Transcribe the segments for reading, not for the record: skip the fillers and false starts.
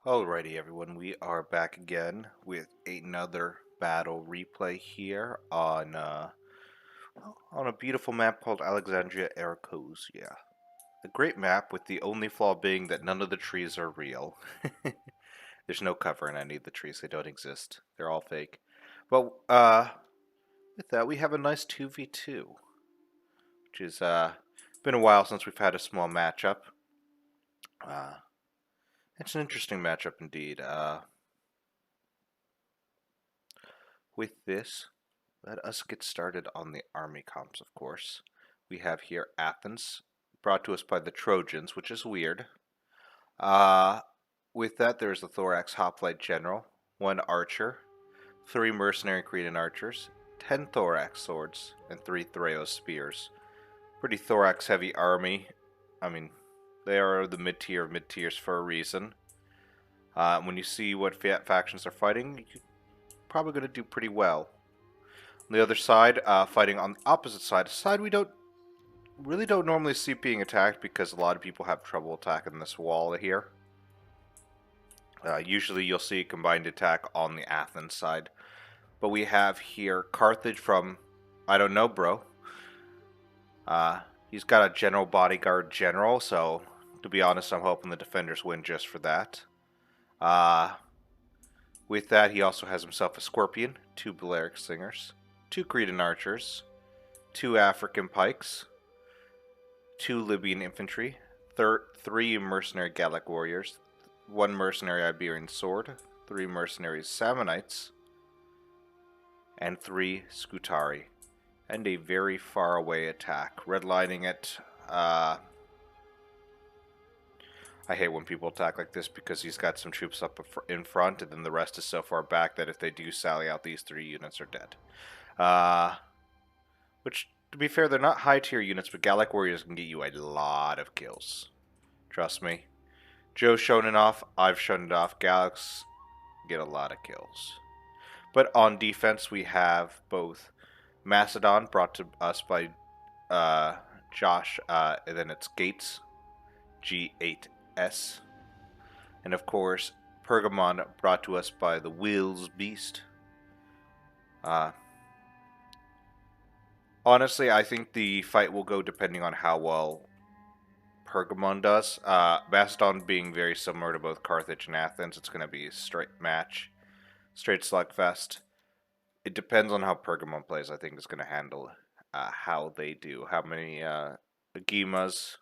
Alrighty, everyone, we are back again with another battle replay here on a beautiful map called Alexandria Aracosia. A great map with the only flaw being that none of the trees are real. There's no cover in any of the trees; they don't exist. They're all fake. But with that, we have a nice 2v2, which is been a while since we've had a small matchup. Uh, it's an interesting matchup indeed. With this, let us get started on the army comps, of course. We have here Athens, brought to us by the Trojans, which is weird. Uh, with that, there's the Thorax Hoplite General, 1 archer, 3 mercenary Cretan archers, 10 Thorax swords, and 3 Thraeos spears. Pretty Thorax heavy army. I mean, they are the mid-tier of mid-tiers for a reason. When you see what factions are fighting, you're probably going to do pretty well. On the other side, fighting on the opposite side, a side we really don't normally see being attacked because a lot of people have trouble attacking this wall here. Usually you'll see a combined attack on the Athens side. But we have here Carthage from, I don't know, bro. He's got a general bodyguard general, so to be honest, I'm hoping the defenders win just for that. With that, he also has himself a Scorpion, 2 Balearic Slingers, 2 Cretan archers, 2 African pikes, 2 Libyan infantry, 3 mercenary Gallic warriors, 1 mercenary Iberian sword, 3 mercenary Samnites, and 3 Scutari, and a very far away attack, redlining it. I hate when people attack like this because he's got some troops up in front, and then the rest is so far back that if they do sally out, these 3 units are dead. Which, to be fair, they're not high-tier units, but Gallic warriors can get you a lot of kills. Trust me. Joe's shown it off, I've shown it off. Gallics get a lot of kills. But on defense, we have both Macedon, brought to us by Josh, and then it's Gates, G8S. And of course, Pergamon, brought to us by the Wills Beast. Honestly, I think the fight will go depending on how well Pergamon does. Macedon being very similar to both Carthage and Athens, it's going to be a straight match. Straight slugfest. It depends on how Pergamon plays, I think, is going to handle how they do. How many Agimas,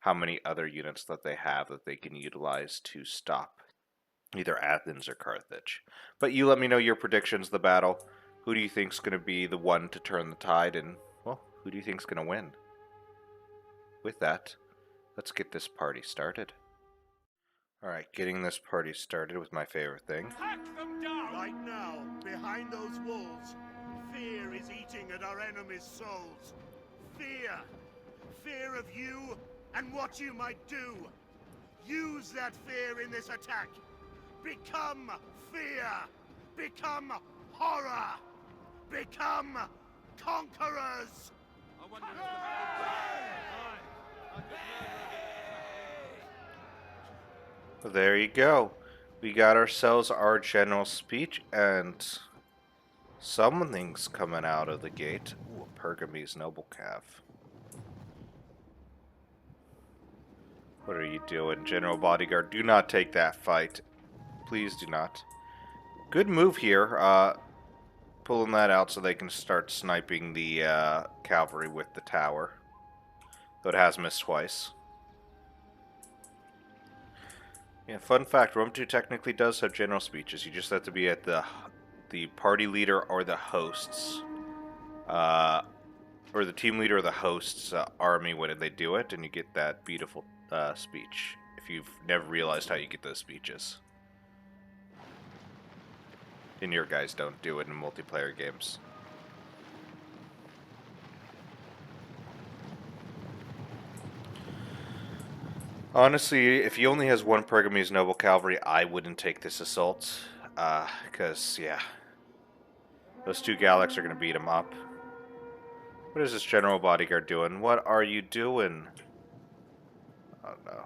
how many other units that they have that they can utilize to stop either Athens or Carthage. But you let me know your predictions of the battle. Who do you think is going to be the one to turn the tide? And, well, who do you think is going to win? With that, let's get this party started. Alright, getting this party started with my favorite thing. Hack them down! Right now, behind those walls, fear is eating at our enemies' souls. Fear. Fear of you and what you might do. Use that fear in this attack. Become fear. Become horror. Become conquerors. There you go. We got ourselves our general speech, and something's coming out of the gate. Ooh, a Pergamese noble cav. What are you doing, General Bodyguard? Do not take that fight. Please do not. Good move here. Pulling that out so they can start sniping the cavalry with the tower. Though it has missed twice. Yeah, fun fact, Rome 2 technically does have general speeches. You just have to be at the party leader or the host's, or the team leader or the host's army when they do it, and you get that beautiful speech. If you've never realized how you get those speeches. And your guys don't do it in multiplayer games. Honestly, if he only has 1 Pergamese noble cavalry, I wouldn't take this assault. Because, yeah. Those 2 Gallics are going to beat him up. What is this general bodyguard doing? What are you doing? Oh, no.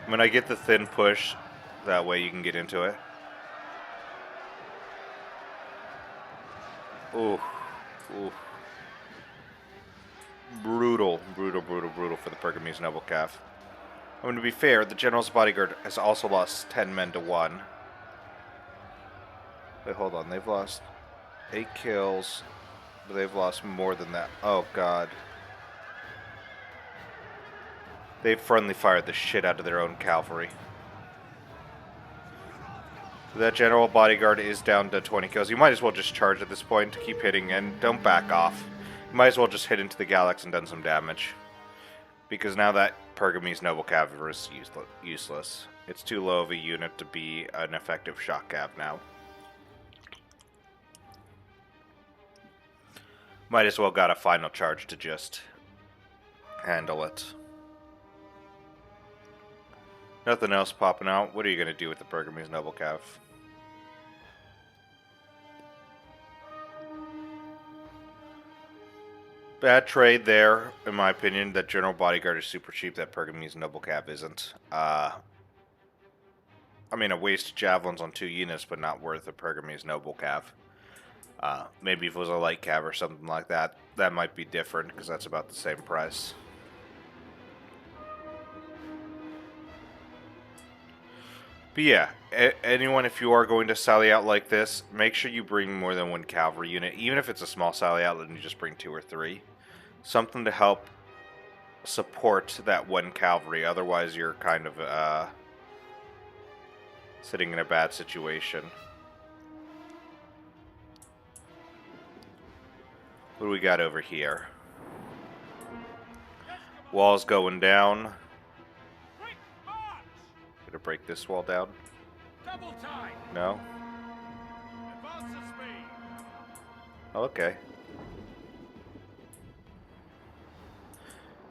I mean, I get the thin push. That way you can get into it. Ooh. Ooh. Brutal, brutal, brutal, brutal for the Pergamese noble cav. I mean, to be fair, the general's bodyguard has also lost 10 men to 1. Wait, hold on. They've lost 8 kills, but they've lost more than that. Oh, God. They've friendly fired the shit out of their own cavalry. That general bodyguard is down to 20 kills. You might as well just charge at this point to keep hitting, and don't back off. You might as well just hit into the Galax and done some damage. Because now that Pergamese noble cav is useless. It's too low of a unit to be an effective shock cav now. Might as well got a final charge to just handle it. Nothing else popping out. What are you going to do with the Pergamese noble cav? Bad trade there, in my opinion. That general bodyguard is super cheap. That Pergamese noble cav isn't. I mean, a waste of javelins on 2 units, but not worth a Pergamese noble cav. Maybe if it was a light cav or something like that, that might be different, because that's about the same price. But yeah, anyone, if you are going to sally out like this, make sure you bring more than 1 cavalry unit. Even if it's a small sally out, then you just bring 2 or 3. Something to help support that 1 cavalry. Otherwise, you're kind of sitting in a bad situation. What do we got over here? Wall's going down. Gonna break this wall down? No? Okay.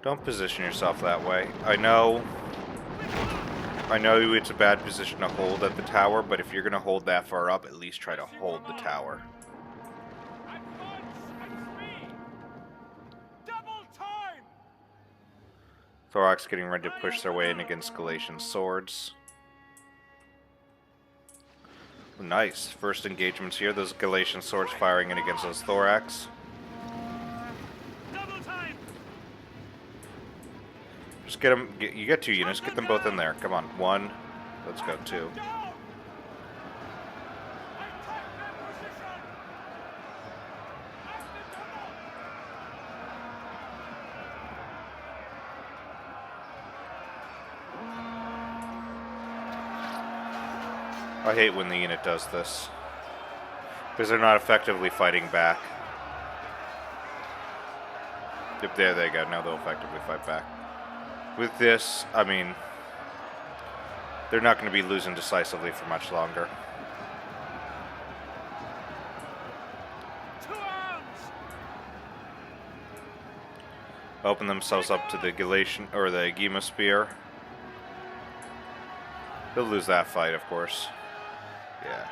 Don't position yourself that way. I know it's a bad position to hold at the tower, but if you're gonna hold that far up, at least try to hold the tower. Thorax getting ready to push their way in against Galatian swords. Nice. First engagements here. Those Galatian swords firing in against those Thorax. Just get them. You get 2 units. Get them both in there. Come on. 1. Let's go 2. I hate when the unit does this, because they're not effectively fighting back. Yep, there they go. Now they'll effectively fight back. With this, I mean, they're not going to be losing decisively for much longer. Open themselves up to the Galatian, or the Gema Spear. They'll lose that fight, of course. Yeah.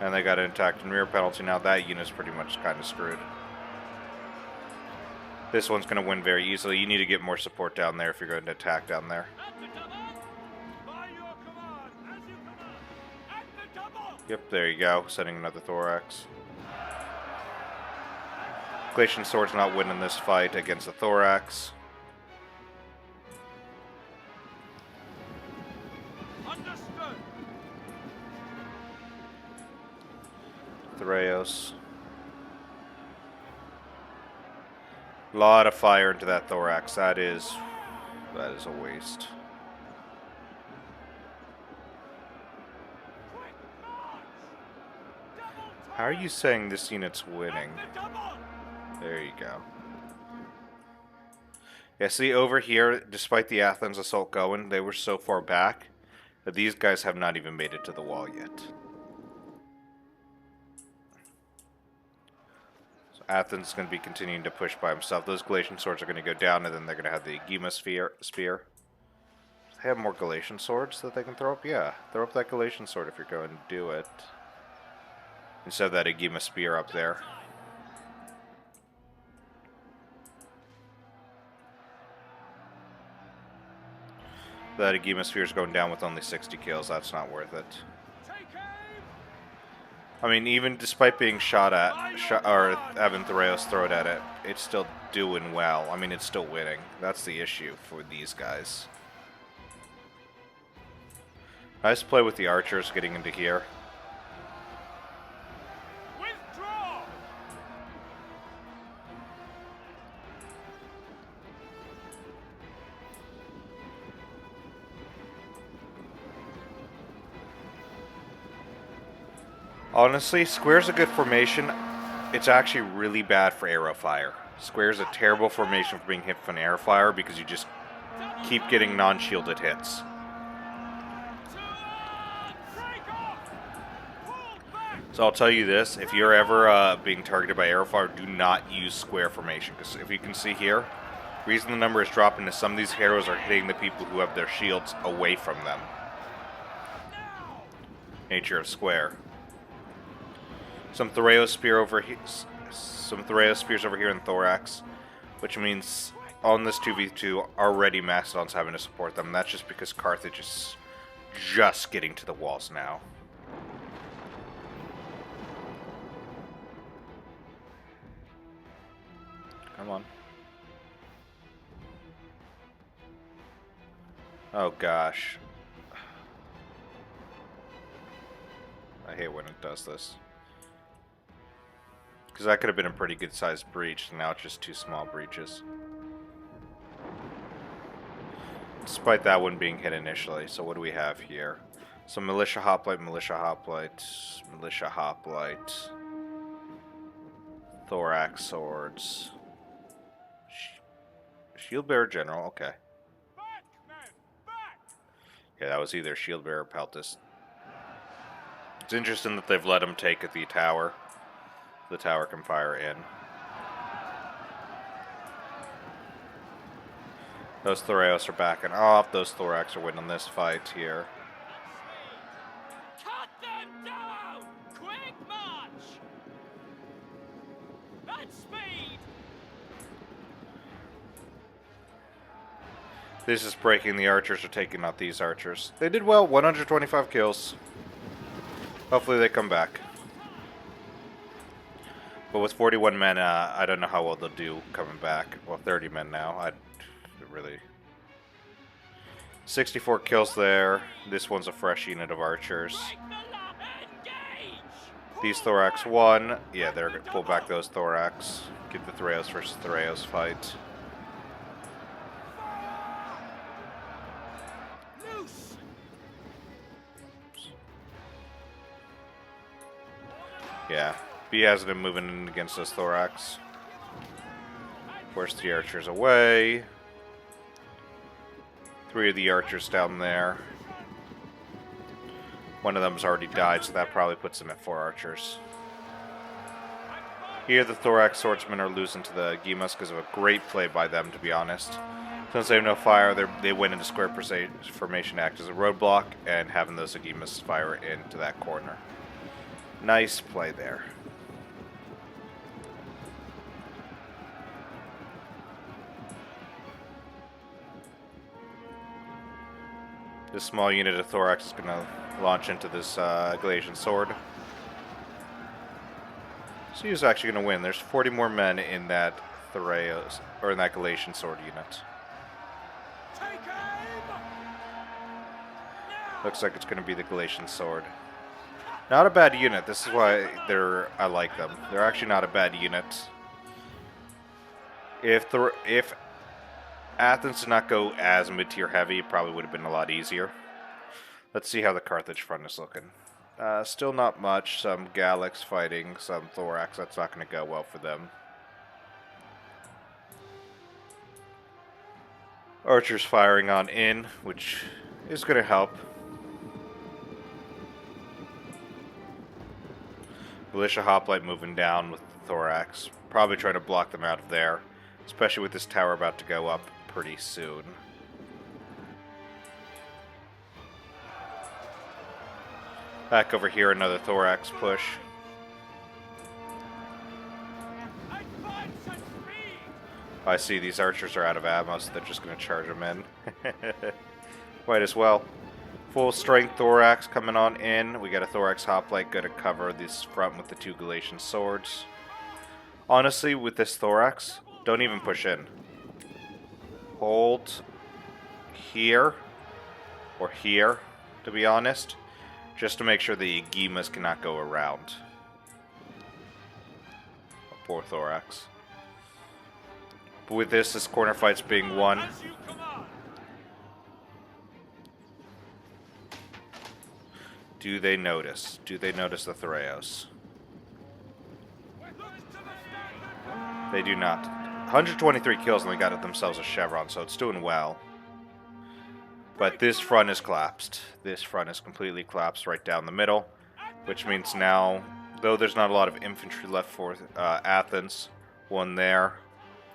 And they got an attack and rear penalty. Now that unit's pretty much kind of screwed. This one's going to win very easily. You need to get more support down there if you're going to attack down there. Yep, there you go. Sending another Thorax. Galatian Sword's not winning this fight against the Thorax. Thraeus. A lot of fire into that Thorax. That is a waste. How are you saying this unit's winning? There you go. Yeah, see over here, despite the Athens assault going, they were so far back that these guys have not even made it to the wall yet. So Athens is going to be continuing to push by himself. Those Galatian swords are going to go down, and then they're going to have the Gema Spear. They have more Galatian swords that they can throw up? Yeah, throw up that Galatian sword if you're going to do it. Instead of that Agema Spear up there. That Agema Sphere is going down with only 60 kills. That's not worth it. I mean, even despite being shot at, or having Thoreos thrown at it, it's still doing well. I mean, it's still winning. That's the issue for these guys. Nice play with the archers getting into here. Withdraw! Honestly, square's a good formation. It's actually really bad for arrow fire. Square's a terrible formation for being hit from arrow fire because you just keep getting non-shielded hits. So I'll tell you this, if you're ever being targeted by arrow fire, do not use square formation. Because if you can see here, the reason the number is dropping is some of these arrows are hitting the people who have their shields away from them. Nature of square. Some Thoreos spear over here, some Thoreos spears over here in Thorax, which means on this 2v2 already Mastodon's having to support them. That's just because Carthage is just getting to the walls now. Come on. Oh gosh. I hate when it does this. Because that could have been a pretty good sized breach, and now it's just two small breaches. Despite that one being hit initially. So what do we have here? Some Militia Hoplite, Militia Hoplite, Militia Hoplite, Thorax Swords, Shield Bearer General, okay. Yeah, that was either Shield Bearer or Peltis. It's interesting that they've let him take the tower. The tower can fire in. Those Thoreos are backing off. Those Thorax are winning this fight here. Cut them down! Quick march! At speed! This is breaking. The archers are taking out these archers. They did well. 125 kills. Hopefully they come back. But with 41 men, I don't know how well they'll do coming back. Well, 30 men now. I really... 64 kills there. This one's a fresh unit of archers. These Thorax won. Yeah, they're going to pull back those Thorax. Get the Thoreos versus Thoreos fight. Yeah. B hasn't been moving in against those Thorax. Force the archers away. 3 of the archers down there. One of them's already died, so that probably puts them at 4 archers. Here the Thorax swordsmen are losing to the Agemas because of a great play by them, to be honest. Since they have no fire, they went into square formation to act as a roadblock, and having those Agemas fire into that corner. Nice play there. This small unit of Thorax is going to launch into this Galatian sword. So he's actually going to win. There's 40 more men in that Thoreos, or in that Galatian sword unit. Looks like it's going to be the Galatian sword. Not a bad unit. This is why I like them. They're actually not a bad unit. If Athens did not go as mid-tier heavy, it probably would have been a lot easier. Let's see how the Carthage front is looking. Still not much. Some Gallics fighting, some Thorax. That's not going to go well for them. Archers firing on in, which is going to help. Militia Hoplite moving down with the Thorax. Probably trying to block them out of there. Especially with this tower about to go up pretty soon. Back over here, another Thorax push. I see these archers are out of ammo, so they're just going to charge them in. Might as well. Full strength thorax coming on in. We got a thorax hoplite, going to cover this front with the 2 Galatian swords. Honestly, with this thorax, don't even push in. Hold here, or here, to be honest, just to make sure the Agimas cannot go around. Poor thorax. But with this corner fight's being won. As you command. Do they notice? Do they notice the Thoreos? They do not. 123 kills and they got themselves a chevron, so it's doing well. But this front is collapsed. This front is completely collapsed right down the middle, which means now, though there's not a lot of infantry left for Athens, one there,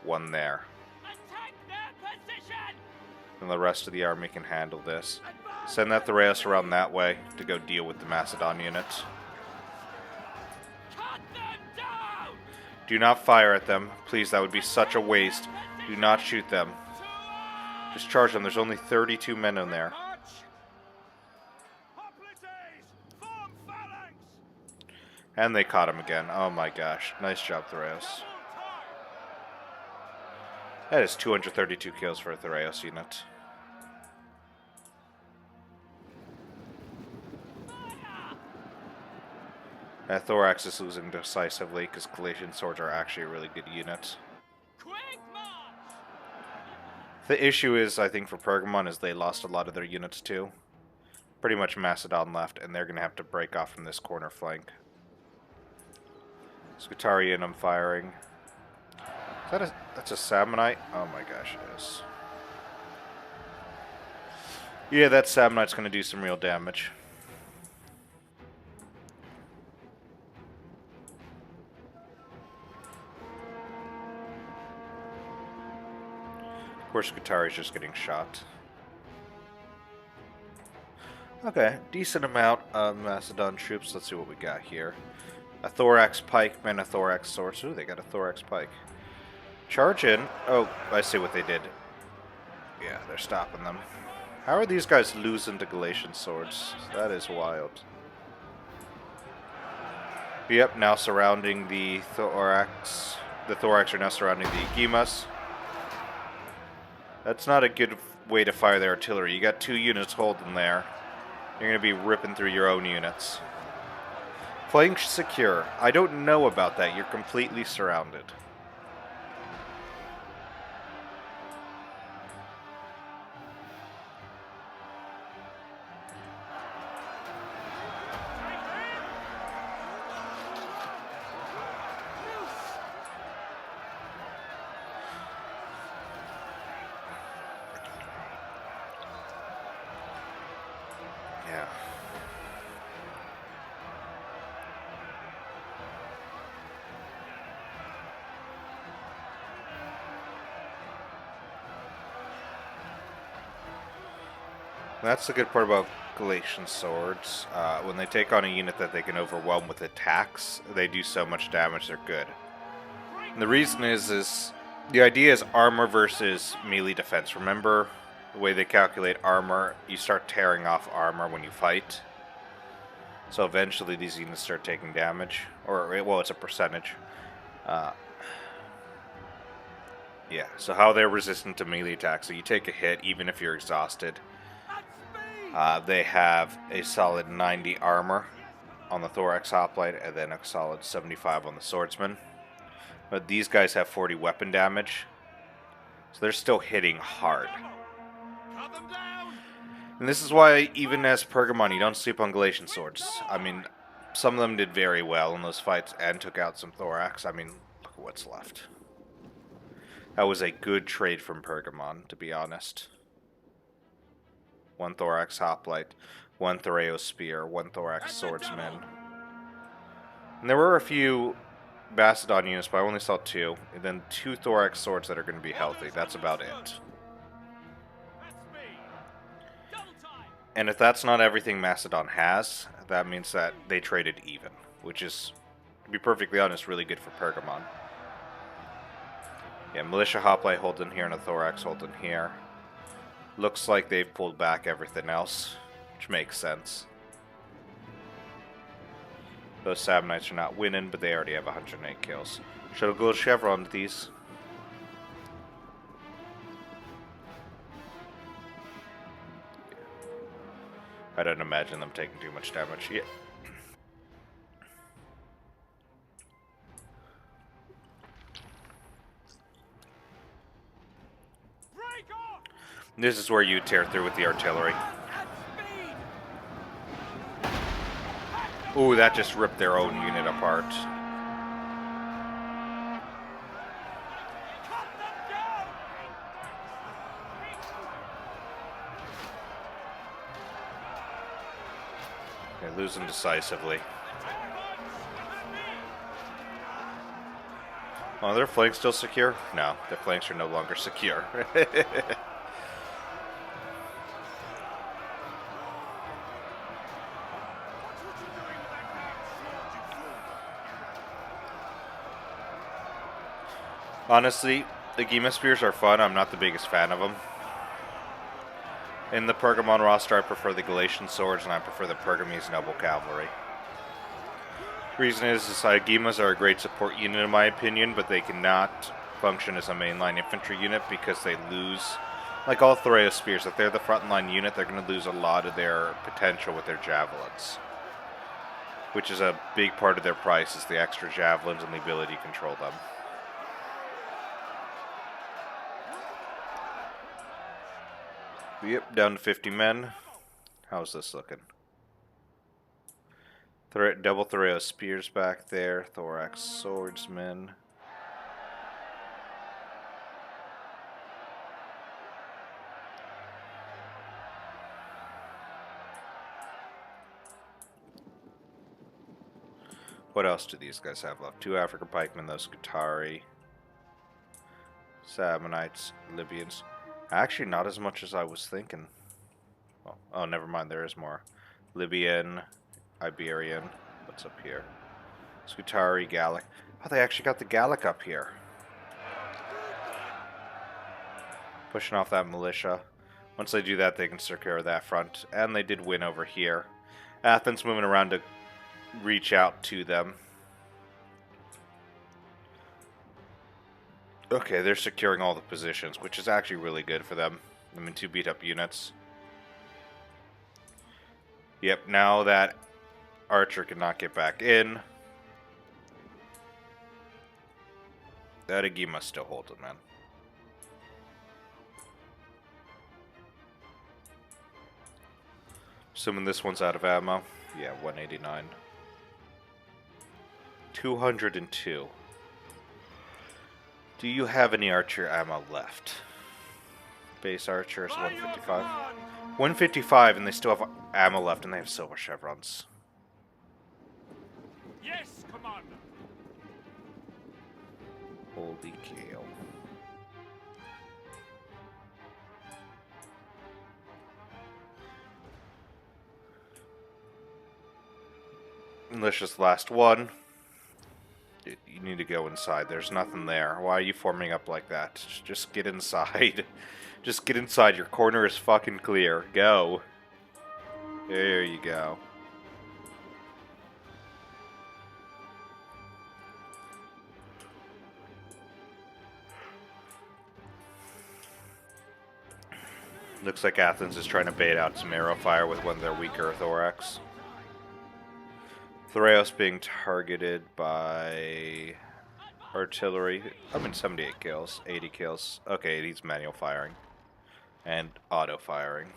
one there. Attack their position. And the rest of the army can handle this. Send that Thoreos around that way to go deal with the Macedon units. Cut them down. Do not fire at them. Please, that would be such a waste. Do not shoot them. Just charge them. There's only 32 men in there. March! Hoplites! Form phalanx! And they caught him again. Oh my gosh. Nice job, Thoreos. That is 232 kills for a Thoreos unit. That Thorax is losing decisively because Galatian swords are actually a really good unit. Quick march. The issue is, I think, for Pergamon is they lost a lot of their units too. Pretty much Macedon left, and they're going to have to break off from this corner flank. Scutari and I'm firing. That's a Samnite? Oh my gosh, it is. Yeah, that Samnite's going to do some real damage. Of course, Scutari's just getting shot. Okay, decent amount of Macedon troops. Let's see what we got here. A Thorax pikeman, a Thorax sword. Ooh, they got a Thorax pike. Charge in. Oh, I see what they did. Yeah, they're stopping them. How are these guys losing to Galatian swords? That is wild. Yep, now surrounding the Thorax. The Thorax are now surrounding the Agimas. That's not a good way to fire their artillery. You got 2 units holding there. You're going to be ripping through your own units. Playing secure. I don't know about that. You're completely surrounded. Yeah. That's the good part about Galatian swords. When they take on a unit that they can overwhelm with attacks, they do so much damage, they're good. And the reason is the idea is armor versus melee defense. Remember the way they calculate armor? You start tearing off armor when you fight. So eventually these units start taking damage. Or, well, it's a percentage. Yeah, so how they're resistant to melee attacks. So you take a hit even if you're exhausted. They have a solid 90 armor on the Thorax Hoplite and then a solid 75 on the Swordsman. But these guys have 40 weapon damage, so they're still hitting hard. Cut them down! And this is why, even as Pergamon, you don't sleep on Galatian swords. I mean, some of them did very well in those fights and took out some Thorax. I mean, look at what's left. That was a good trade from Pergamon, to be honest. 1 Thorax Hoplite, 1 Thoreos Spear, 1 Thorax Swordsman. And there were a few Macedon units, but I only saw 2. And then 2 Thorax Swords that are going to be healthy. That's about it. And if that's not everything Macedon has, that means that they traded even. Which is, to be perfectly honest, really good for Pergamon. Yeah, Militia Hoplite holding here and a Thorax holding here. Looks like they've pulled back everything else, which makes sense. Those Sabinites are not winning, but they already have 108 kills. Shuttle gold chevron to these. I don't imagine them taking too much damage. Yeah. Break off! This is where you tear through with the artillery. At speed! Ooh, that just ripped their own unit apart. Cut them down! They're losing decisively. Oh, their flanks still secure? No, their flanks are no longer secure. Honestly, the Gema Spears are fun. I'm not the biggest fan of them. In the Pergamon roster, I prefer the Galatian Swords, and I prefer the Pergamese Noble Cavalry. Reason is Gemas are a great support unit in my opinion, but they cannot function as a mainline infantry unit because they lose, like all Thoreau Spears, if they're the frontline unit, they're going to lose a lot of their potential with their javelins. Which is a big part of their price, is the extra javelins and the ability to control them. Yep, down to 50 men. How's this looking? Double Thoreau Spears back there. Thorax Swordsmen. What else do these guys have left? 2 African Pikemen, those Scutari. Sabinites, Libyans. Actually, not as much as I was thinking. Oh, never mind, there is more. Libyan, Iberian. What's up here? Scutari, Gallic. Oh, they actually got the Gallic up here. Pushing off that militia. Once they do that, they can secure that front. And they did win over here. Athens moving around to reach out to them. Okay, they're securing all the positions, which is actually really good for them. I mean, 2 beat up units. Yep, now that Archer cannot get back in, that Agima still holds it, man. Assuming this one's out of ammo. Yeah, 189. 202. Do you have any Archer ammo left? Base Archer is 155. 155, and they still have ammo left, and they have silver chevrons. Yes, Commander. Holy cow. Malicious last one. You need to go inside. There's nothing there. Why are you forming up like that? Just get inside. Just get inside. Your corner is fucking clear. Go. There you go. Looks like Athens is trying to bait out some arrow fire with one of their weaker thorax. Thoreos being targeted by artillery. I mean, 78 kills, 80 kills. Okay, it needs manual firing and auto firing.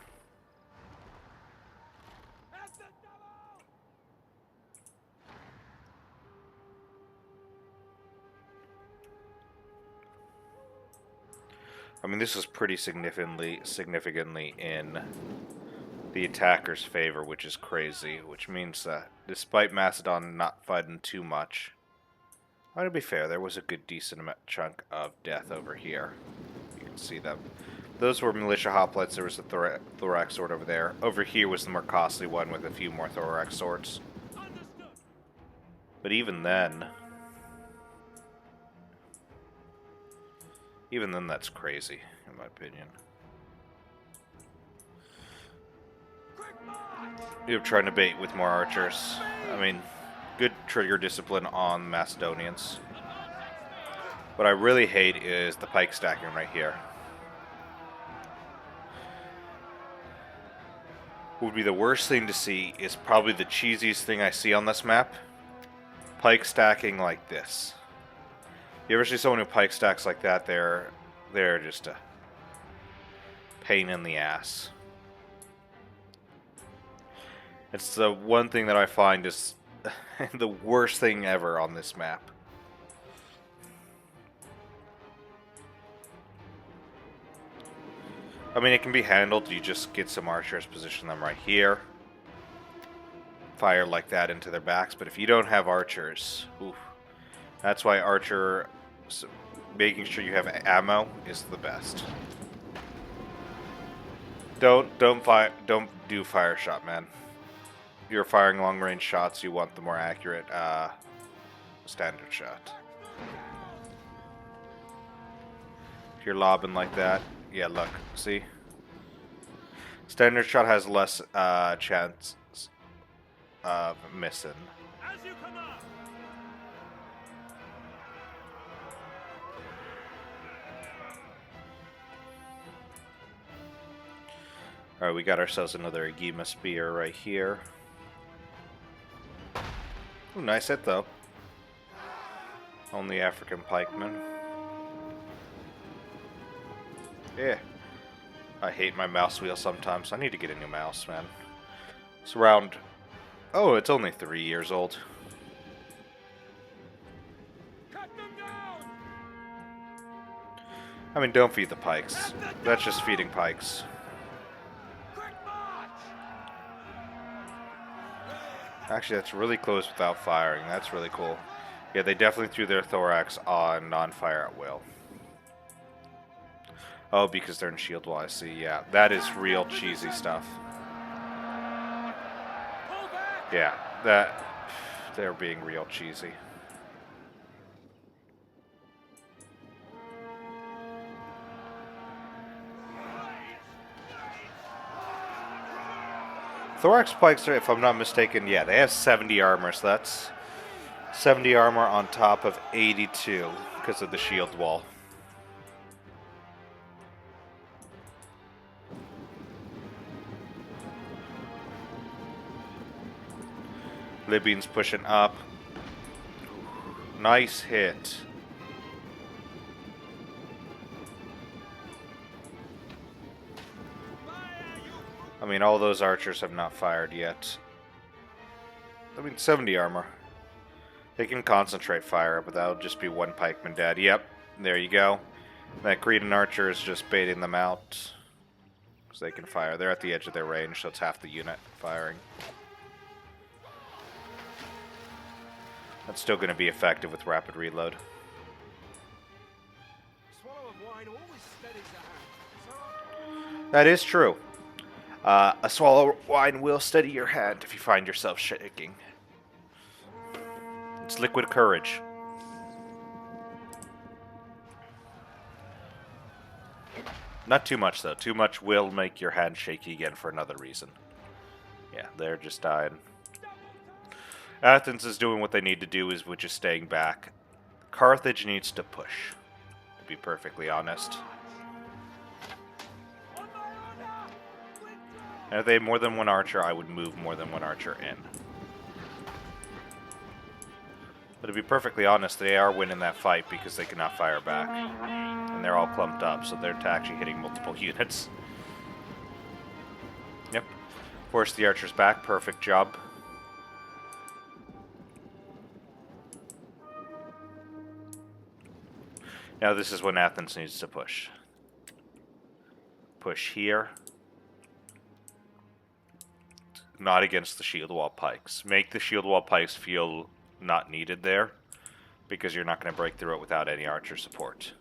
I mean, this is pretty significantly in the attacker's favor, which is crazy, which means that despite Macedon not fighting too much, to be fair, there was a good decent chunk of death over here. You can see them. Those were militia hoplites. There was a thorax sword over there. Over here was the more costly one with a few more thorax swords. But even then, that's crazy, in my opinion. You're trying to bait with more archers. I mean, good trigger discipline on Macedonians. What I really hate is the pike stacking right here. What would be the worst thing to see is probably the cheesiest thing I see on this map. Pike stacking like this. You ever see someone who pike stacks like that? They're just a pain in the ass. It's the one thing that I find is the worst thing ever on this map. I mean, it can be handled. You just get some archers, position them right here. Fire like that into their backs. But if you don't have archers, oof, that's why archer, making sure you have ammo is the best. Don't do fire shot, man. If you're firing long range shots, you want the more accurate standard shot. If you're lobbing like that, yeah, look, see? Standard shot has less chance of missing. As you command. Alright, we got ourselves another Agema Spear right here. Ooh, nice hit though. Only African pikeman. Yeah. I hate my mouse wheel sometimes. I need to get a new mouse, man. It's around... Oh, it's only 3 years old. Cut them down! I mean, don't feed the pikes. That's just feeding pikes. Quick march! Actually, that's really close without firing. That's really cool. Yeah, they definitely threw their thorax on non-fire at will. Oh, because they're in shield wall, I see. Yeah, that is real cheesy stuff. Pull back! Yeah, they're being real cheesy. Thorax pikes are, if I'm not mistaken, yeah, they have 70 armor, so that's 70 armor on top of 82 because of the shield wall. Libyans pushing up. Nice hit. I mean, all those archers have not fired yet. I mean, 70 armor. They can concentrate fire, but that'll just be one pikeman dead. Yep, there you go. That Cretan archer is just baiting them out. Because they can fire. They're at the edge of their range, so it's half the unit firing. That's still going to be effective with rapid reload. Swallow of wine always steadies the hand. That is true. A swallow of wine will steady your hand if you find yourself shaking. It's liquid courage. Not too much, though. Too much will make your hand shaky again for another reason. Yeah, they're just dying. Athens is doing what they need to do, which is staying back. Carthage needs to push, to be perfectly honest. And if they have more than one archer, I would move more than one archer in. But to be perfectly honest, they are winning that fight because they cannot fire back. And they're all clumped up, so they're actually hitting multiple units. Yep. Force the archers back. Perfect job. Now this is when Athens needs to push. Push here. Not against the shield wall pikes. Make the shield wall pikes feel not needed there, because you're not going to break through it without any archer support.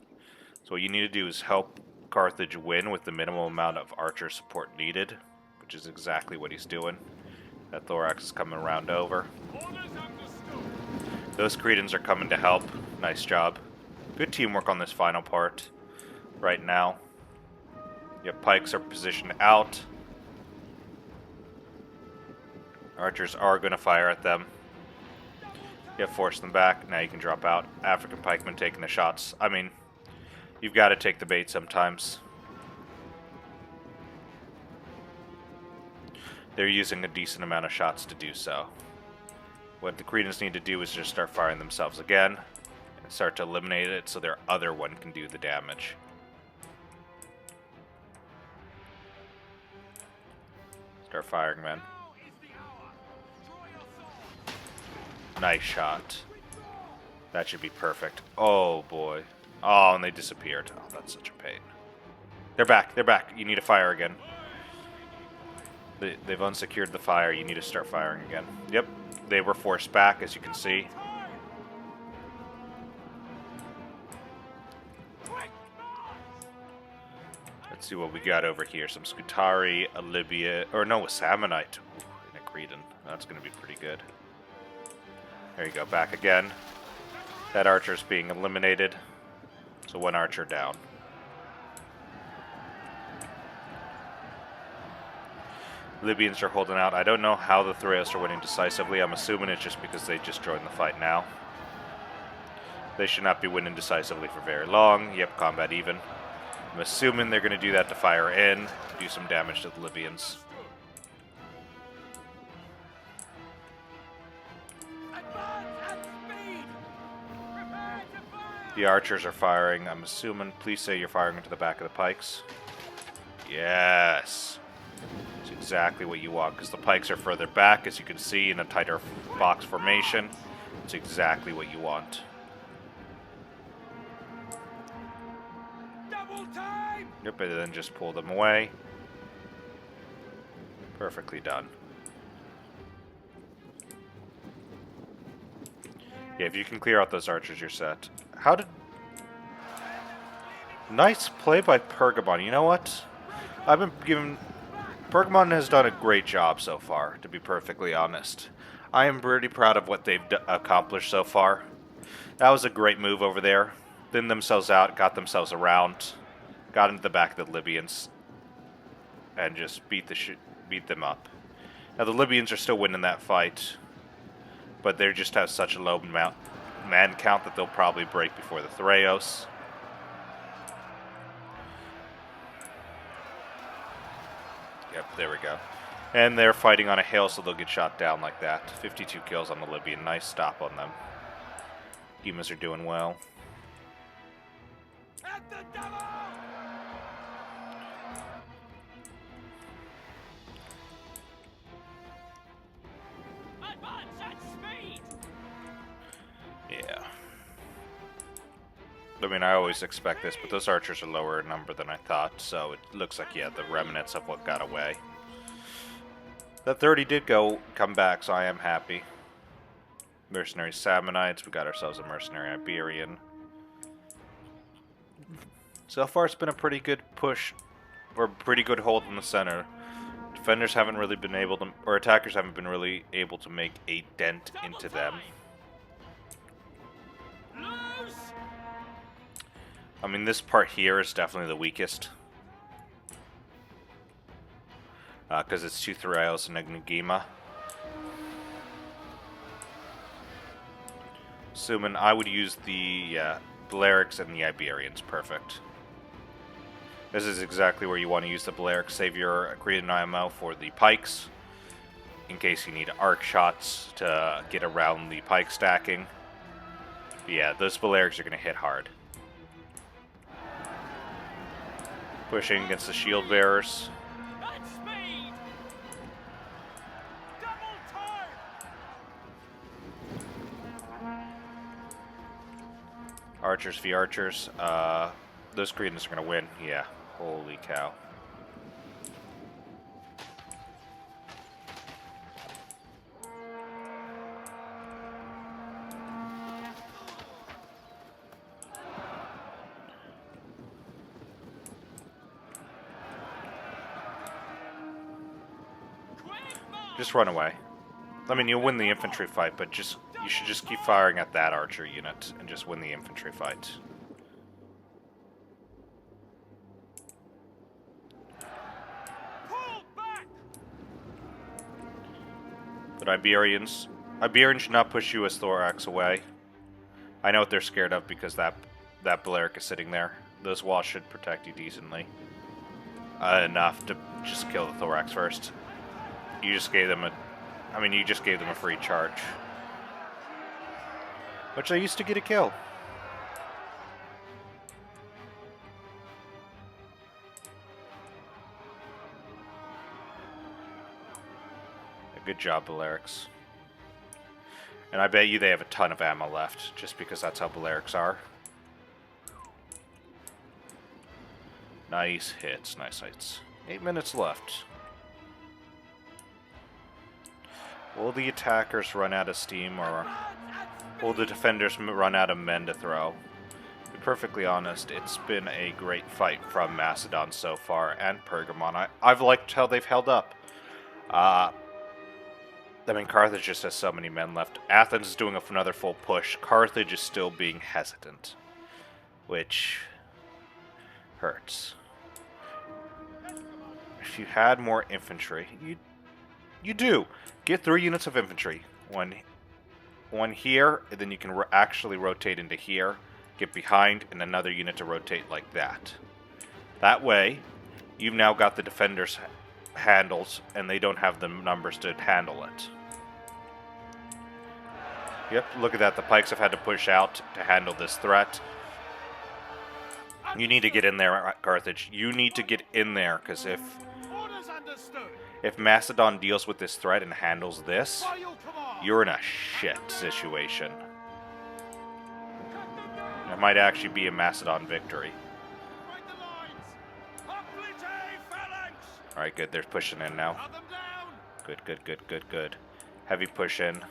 So what you need to do is help Carthage win with the minimum amount of archer support needed, which is exactly what he's doing. That thorax is coming around over. Those Cretans are coming to help. Nice job. Good teamwork on this final part right now. Your pikes are positioned out. Archers are going to fire at them. You have forced them back. Now you can drop out. African pikemen taking the shots. I mean, you've got to take the bait sometimes. They're using a decent amount of shots to do so. What the Cretans need to do is just start firing themselves again and start to eliminate it so their other one can do the damage. Start firing, men. Nice shot. That should be perfect. Oh, boy. Oh, and they disappeared. Oh, that's such a pain. They're back. They're back. You need to fire again. They've unsecured the fire. You need to start firing again. Yep. They were forced back, as you can see. Let's see what we got over here. Some Scutari, a Libya, or no, a Samnite. Ooh, and a Cretan. That's going to be pretty good. There you go, back again. That archer's being eliminated. So one archer down. Libyans are holding out. I don't know how the Thraeus are winning decisively. I'm assuming it's just because they just joined the fight now. They should not be winning decisively for very long. Yep, combat even. I'm assuming they're going to do that to fire in, do some damage to the Libyans. The archers are firing. I'm assuming. Please say you're firing into the back of the pikes. Yes. It's exactly what you want, because the pikes are further back, as you can see, in a tighter box formation. It's exactly what you want. Double time! Yep, and then just pull them away. Perfectly done. Yeah, if you can clear out those archers, you're set. How did... Nice play by Pergamon. You know what? I've been giving... Pergamon has done a great job so far, to be perfectly honest. I am pretty proud of what they've accomplished so far. That was a great move over there. Thinned themselves out, got themselves around, got into the back of the Libyans, and just beat them up. Now the Libyans are still winning that fight, but they just have such a low man count that they'll probably break before the Thraeus. Yep, there we go. And they're fighting on a hill, so they'll get shot down like that. 52 kills on the Libyan. Nice stop on them. Hemas are doing well. At the devil! Advance at speed! Yeah. I mean, I always expect this, but those archers are lower in number than I thought, so it looks like, yeah, the remnants of what got away. That 30 did come back, so I am happy. Mercenary Samnites, we got ourselves a mercenary Iberian. So far, it's been a pretty good push, or pretty good hold in the center. Defenders haven't really been able to, or attackers haven't been really able to make a dent into them. Loose! I mean, this part here is definitely the weakest. Because it's two Thraeus and a Ngima. Assuming I would use the Balearics and the Iberians. Perfect. This is exactly where you want to use the Balearics. Save your Cretan IMO for the pikes, in case you need arc shots to get around the pike stacking. But yeah, those Balearics are going to hit hard. Pushing against the shield bearers. At speed! Double time! Archers v archers. Those Cretans are going to win. Yeah. Holy cow. Just run away. I mean, you'll win the infantry fight, but you should just keep firing at that archer unit and just win the infantry fight. Pull back! But Iberians should not push US Thorax away. I know what they're scared of because that Balearic is sitting there. Those walls should protect you decently. Enough to just kill the Thorax first. You just gave them a free charge. Which I used to get a kill. Good job, Balearics. And I bet you they have a ton of ammo left, just because that's how Balearics are. Nice hits, nice hits. 8 minutes left. Will the attackers run out of steam, or will the defenders run out of men to throw? To be perfectly honest, it's been a great fight from Macedon so far, and Pergamon. I've liked how they've held up. I mean, Carthage just has so many men left. Athens is doing another full push. Carthage is still being hesitant, which hurts. If you had more infantry, you do. Get 3 units of infantry. One here, and then you can actually rotate into here, get behind, and another unit to rotate like that. That way, you've now got the defenders handles, and they don't have the numbers to handle it. Yep, look at that. The pikes have had to push out to handle this threat. You need to get in there, Carthage. You need to get in there, because if Macedon deals with this threat and handles this, you're in a shit situation. It might actually be a Macedon victory. Alright, good. They're pushing in now. Good. Heavy push in.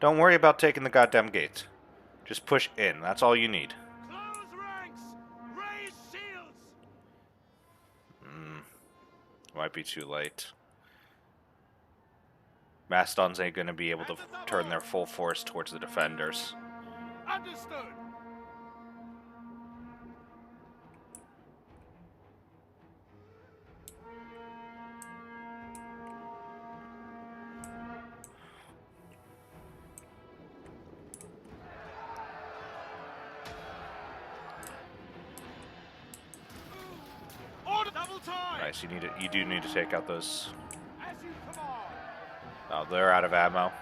Don't worry about taking the goddamn gate. Just push in. That's all you need. Close ranks! Raise shields! Might be too late. Macedons ain't gonna be able to turn their full force towards the defenders. Understood! Nice, you do need to take out those. As you command! Oh, they're out of ammo.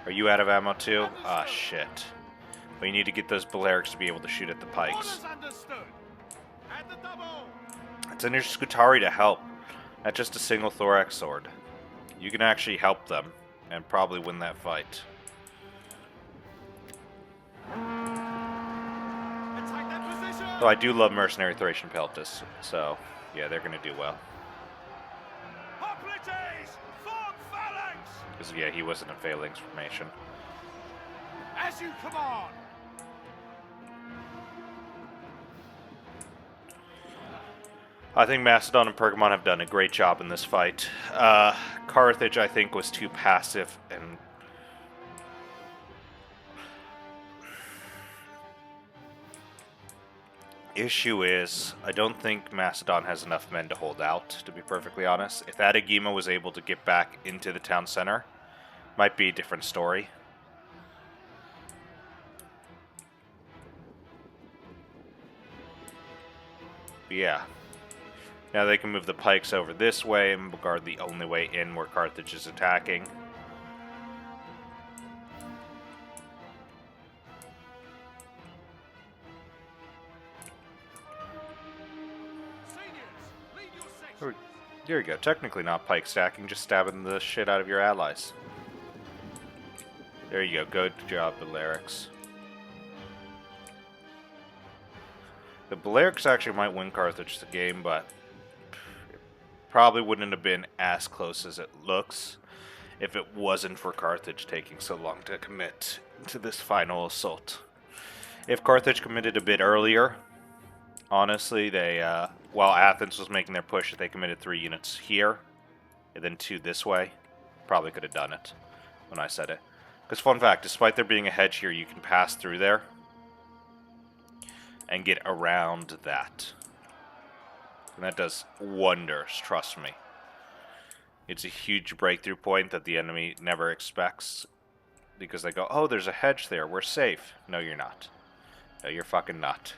Are you out of ammo too? Ah, shit. But you need to get those Balearics to be able to shoot at the pikes. At the double! It's in your Scutari to help, not just a single Thorax sword. You can actually help them, and probably win that fight. Attack that position! Though I do love Mercenary Thracian Peltis, so yeah, they're gonna do well. Hoplites! Form phalanx! Because yeah, he wasn't in phalanx formation. As you command! I think Macedon and Pergamon have done a great job in this fight. Carthage, I think, was too passive, and issue is, I don't think Macedon has enough men to hold out, to be perfectly honest. If Adagima was able to get back into the town center, might be a different story. But yeah. Now they can move the pikes over this way and guard the only way in where Carthage is attacking. There you go. Technically not pike stacking, just stabbing the shit out of your allies. There you go. Good job, Balearics. The Balearics actually might win Carthage the game, but it probably wouldn't have been as close as it looks if it wasn't for Carthage taking so long to commit to this final assault. If Carthage committed a bit earlier, honestly, they, while Athens was making their push, they committed 3 units here, and then 2 this way. Probably could have done it when I said it. Because fun fact, despite there being a hedge here, you can pass through there and get around that. And that does wonders, trust me. It's a huge breakthrough point that the enemy never expects because they go, oh, there's a hedge there, we're safe. No, you're not. No, you're fucking not.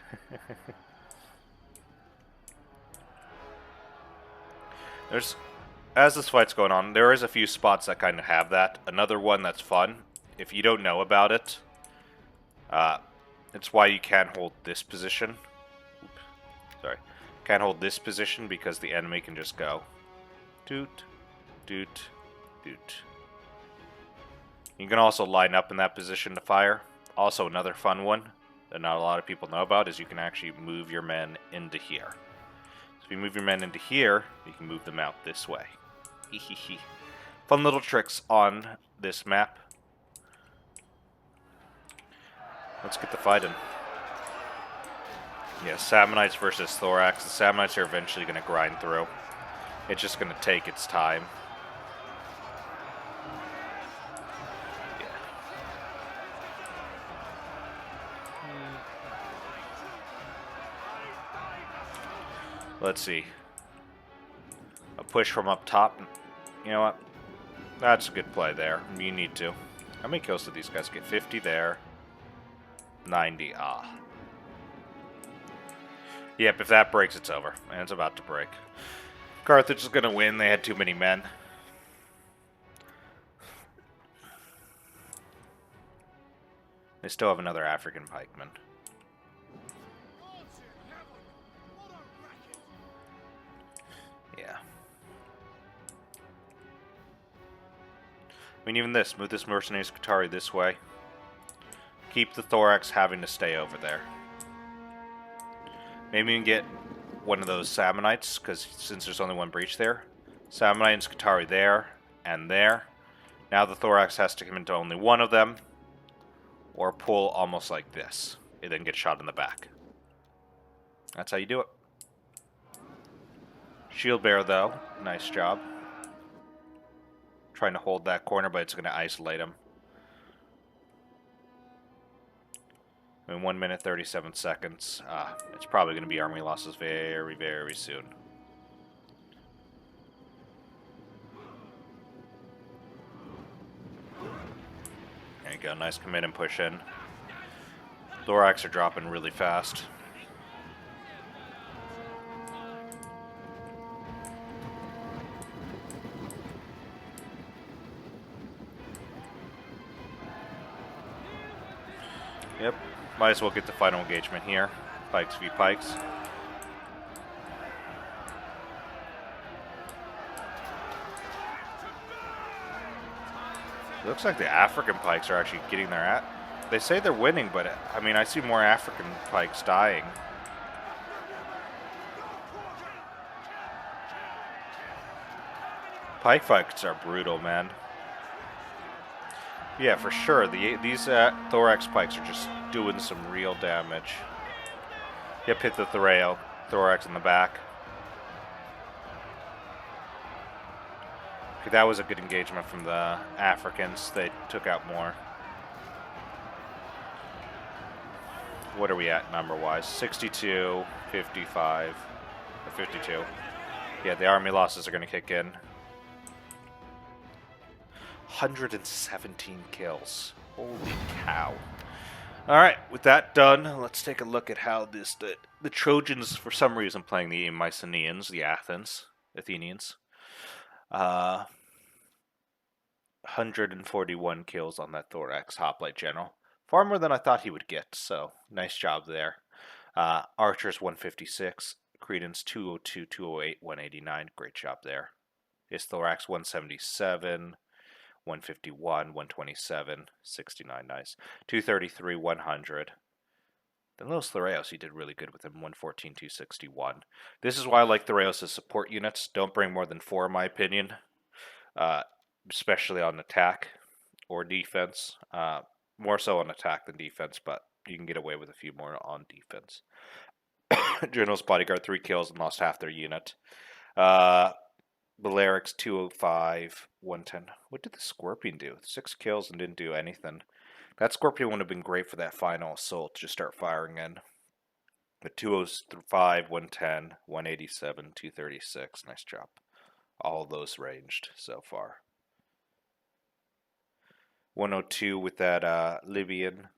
As this fight's going on, there is a few spots that kind of have that. Another one that's fun, if you don't know about it, it's why you can't hold this position. Sorry. Can't hold this position because the enemy can just go doot, doot, doot. You can also line up in that position to fire. Also, another fun one that not a lot of people know about is you can actually move your men into here. So if you move your men into here, you can move them out this way. Fun little tricks on this map. Let's get the fight in. Yeah, Samnites versus Thorax. The Samnites are eventually going to grind through. It's just going to take its time. Yeah. Let's see. A push from up top. You know what? That's a good play there. You need to. How many kills did these guys get? 50 there. 90. Ah. Yep, if that breaks, it's over. And it's about to break. Carthage is going to win. They had too many men. They still have another African pikeman. Yeah. I mean, even this. Move this Mercenary Skitarii this way. Keep the Thorax having to stay over there. Maybe you can get one of those Samnites, because since there's only one breach there. Samnite and Skitarii there, and there. Now the Thorax has to come into only one of them, or pull almost like this. It then gets shot in the back. That's how you do it. Shield Bearer, though, nice job. Trying to hold that corner, but it's going to isolate him. In 1 minute, 37 seconds. It's probably going to be army losses very, very soon. There you go. Nice commit and push in. Thorax are dropping really fast. Yep. Might as well get the final engagement here. Pikes v pikes. Looks like the African pikes are actually getting their They say they're winning, but I mean, I see more African pikes dying. Pike fights are brutal, man. Yeah, for sure. These Thorax pikes are just doing some real damage. Yep, hit the Thorax in the back. Okay, that was a good engagement from the Africans. They took out more. What are we at number-wise? 62, 55, or 52. Yeah, the army losses are going to kick in. 117 kills. Holy cow. Alright, with that done, let's take a look at how the Trojans, for some reason, playing the Mycenaeans, the Athenians. 141 kills on that Thorax Hoplite General. Far more than I thought he would get, so nice job there. Archers 156, Credence 202, 208, 189. Great job there. His Thorax 177. 151, 127, 69, nice. 233, 100. Then Los Thoreos, he did really good with him, 114, 261. This is why I like Thoreos' support units. Don't bring more than 4, in my opinion, especially on attack or defense. More so on attack than defense, but you can get away with a few more on defense. General's Bodyguard, 3 kills and lost half their unit. Balearics 205, 110. What did the Scorpion do? 6 kills and didn't do anything. That Scorpion would have been great for that final assault to just start firing in. The 205, 110, 187, 236. Nice job. All those ranged so far. 102 with that Libyan.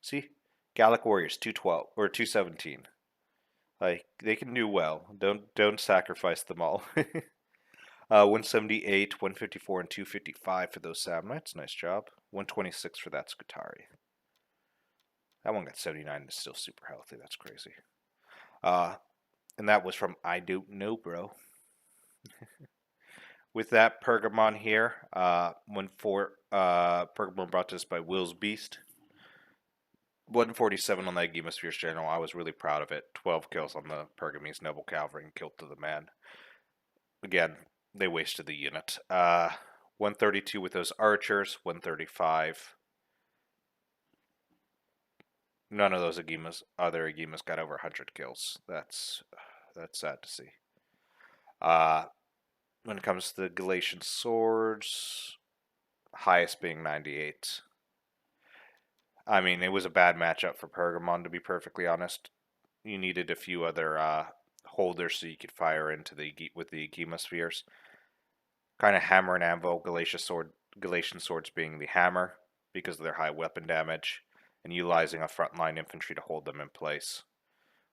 See? Gallic Warriors 212 or 217. Like they can do well. Don't sacrifice them all. 178, 154, and 255 for those Samnites. Nice job. 126 for that Skutari. That one got 79 and is still super healthy. That's crazy. And that was from I Don't Know, bro. With that Pergamon here, Pergamon brought to us by Will's Beast. 147 on that Gemosphere's channel. I was really proud of it. 12 kills on the Pergamese Noble Cavalry and killed to the man. Again, they wasted the unit. 132 with those archers. 135. None of those other Agimas got over 100 kills. That's sad to see. When it comes to the Galatian swords, highest being 98. I mean, it was a bad matchup for Pergamon, to be perfectly honest. You needed a few other holders so you could fire into with the Gemospheres. Kind of hammer and anvil, Galatian swords being the hammer because of their high weapon damage, and utilizing a frontline infantry to hold them in place.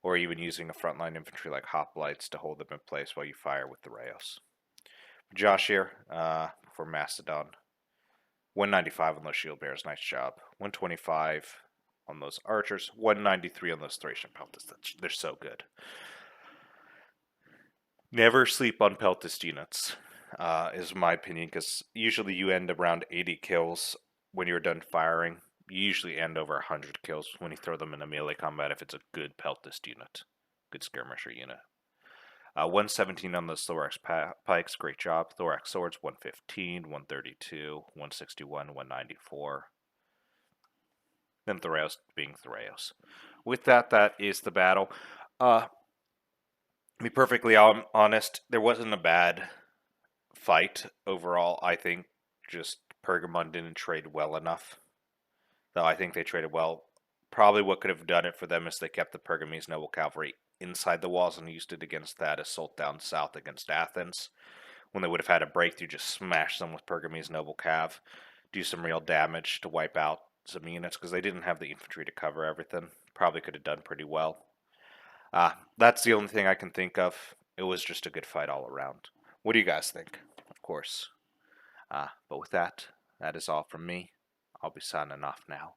Or even using a frontline infantry like hoplites to hold them in place while you fire with the Rayos. Josh here for Mastodon. 195 on those shield bearers, nice job. 125 on those archers. 193 on those Thracian Peltists. They're so good. Never sleep on Peltist units, is my opinion, because usually you end around 80 kills when you're done firing. You usually end over 100 kills when you throw them in a melee combat if it's a good Peltist unit, good skirmisher unit. 117 on those Thorax pikes, great job. Thorax swords, 115, 132, 161, 194. Then Thraeus being Thraeus. With that, that is the battle. To be perfectly honest, there wasn't a bad fight overall. I think just Pergamon didn't trade well enough. Though I think they traded well. Probably what could have done it for them is they kept the Pergamese Noble Cavalry inside the walls and used it against that assault down south against Athens. When they would have had a breakthrough, just smash them with Pergamese Noble Cav, do some real damage to wipe out some units, because they didn't have the infantry to cover everything. Probably could have done pretty well. That's the only thing I can think of. It was just a good fight all around. What do you guys think? Of course. But with that, that is all from me. I'll be signing off now.